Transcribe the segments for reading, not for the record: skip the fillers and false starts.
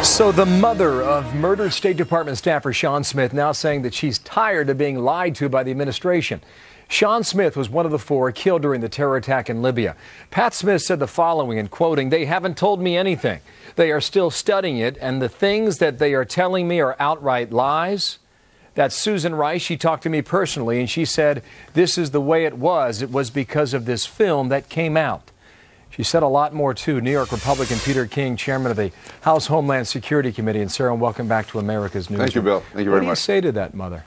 So the mother of murdered State Department staffer Sean Smith now saying that she's tired of being lied to by the administration. Sean Smith was one of the 4 killed during the terror attack in Libya. Pat Smith said the following, and quoting, "They haven't told me anything. They are still studying it, and the things that they are telling me are outright lies." That's Susan Rice. She talked to me personally, and she said this is the way it was. It was because of this film that came out. She said a lot more, too. New York Republican Peter King, chairman of the House Homeland Security Committee. And, Sarah, welcome back to America's News. Thank you, Bill. Thank you very much. What do you say to that, Mother?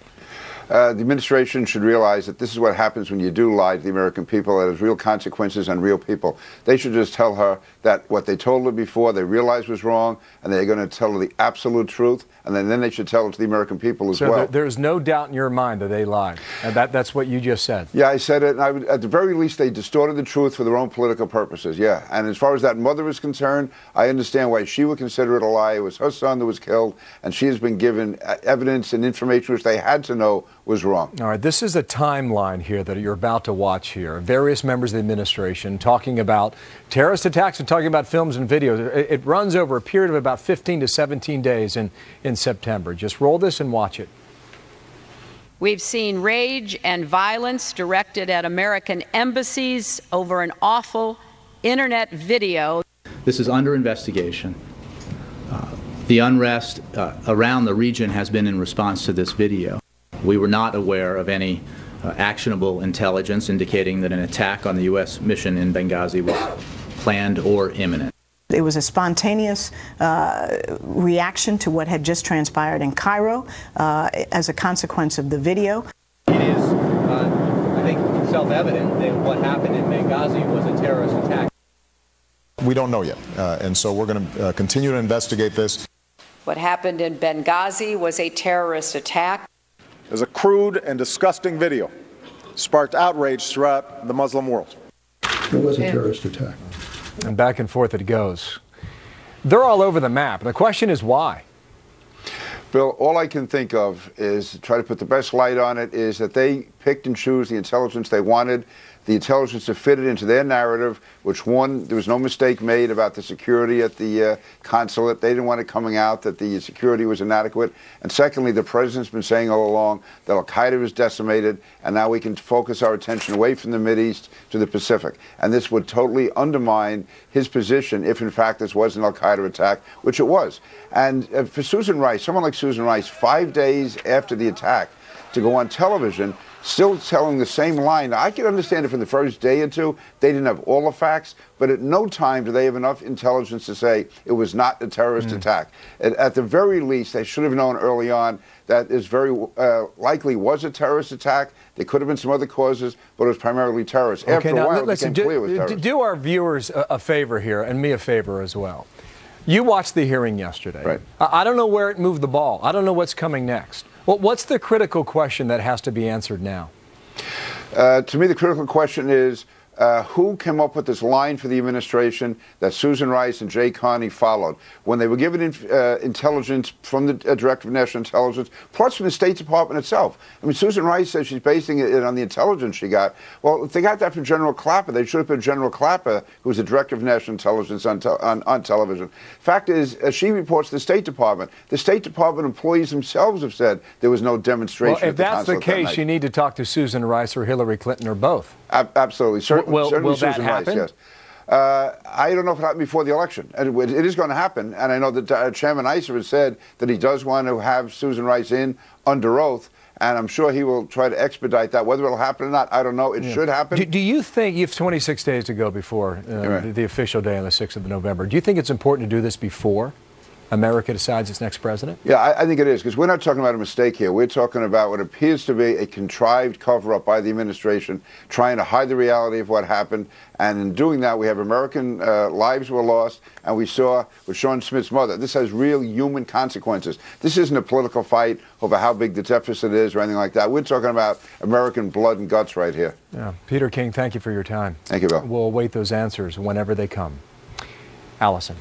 The administration should realize that this is what happens when you do lie to the American people. It has real consequences on real people. They should just tell her that what they told her before they realized was wrong, and they're going to tell her the absolute truth, and then they should tell it to the American people as well. So there's no doubt in your mind that they lied. And that's what you just said. Yeah, I said it. And at the very least, they distorted the truth for their own political purposes. Yeah. And as far as that mother is concerned, I understand why she would consider it a lie. It was her son that was killed, and she has been given evidence and information which they had to know was wrong. All right, this is a timeline here that you're about to watch here. Various members of the administration talking about terrorist attacks and talking about films and videos. It runs over a period of about 15 to 17 days in September. Just roll this and watch it. We've seen rage and violence directed at American embassies over an awful internet video. This is under investigation. The unrest around the region has been in response to this video. We were not aware of any actionable intelligence indicating that an attack on the U.S. mission in Benghazi was planned or imminent. It was a spontaneous reaction to what had just transpired in Cairo as a consequence of the video. It is, I think, self-evident that what happened in Benghazi was a terrorist attack. We don't know yet, and so we're going to continue to investigate this. What happened in Benghazi was a terrorist attack. As a crude and disgusting video sparked outrage throughout the Muslim world. It was a terrorist attack. And back and forth it goes. They're all over the map. The question is why? Bill, all I can think of is to try to put the best light on it is that they picked and chose the intelligence they wanted, the intelligence that fitted into their narrative, which one, there was no mistake made about the security at the consulate. They didn't want it coming out that the security was inadequate. And secondly, the president's been saying all along that al-Qaeda was decimated, and now we can focus our attention away from the Mideast to the Pacific. And this would totally undermine his position if, in fact, this was an al-Qaeda attack, which it was. And for Susan Rice, someone like Susan Rice, 5 days after the attack, to go on television still telling the same line. Now, I can understand if in the first day or two they didn't have all the facts, but at no time do they have enough intelligence to say it was not a terrorist attack. At the very least, they should have known early on that it very likely was a terrorist attack. There could have been some other causes, but it was primarily terrorist. Okay, After a now, while, listen, it became clear it was terrorist. Do our viewers a favor here, and me a favor as well. You watched the hearing yesterday. Right. I don't know where it moved the ball. I don't know what's coming next. Well, what's the critical question that has to be answered now? To me, the critical question is who came up with this line for the administration that Susan Rice and Jay Carney followed when they were given intelligence from the Director of National Intelligence, plus from the State Department itself. I mean, Susan Rice says she's basing it on the intelligence she got. Well, if they got that from General Clapper, they should have put General Clapper, who was the Director of National Intelligence, on television. Fact is, she reports to the State Department. The State Department employees themselves have said there was no demonstration. Well, if that's the case, you need to talk to Susan Rice or Hillary Clinton or both. Absolutely. Certainly will that Susan happen? Rice, yes. I don't know if it happened before the election. It is going to happen. And I know that Chairman Issa has said that he does want to have Susan Rice in under oath. And I'm sure he will try to expedite that. Whether it will happen or not, I don't know. It should happen. Do you think you have 26 days to go before the official day on the 6th of November? Do you think it's important to do this before America decides its next president? Yeah, I think it is, because we're not talking about a mistake here. We're talking about what appears to be a contrived cover-up by the administration, trying to hide the reality of what happened. And in doing that, we have American lives were lost, and we saw with Sean Smith's mother, this has real human consequences. This isn't a political fight over how big the deficit is or anything like that. We're talking about American blood and guts right here. Yeah. Peter King, thank you for your time. Thank you, Bill. We'll await those answers whenever they come. Allison.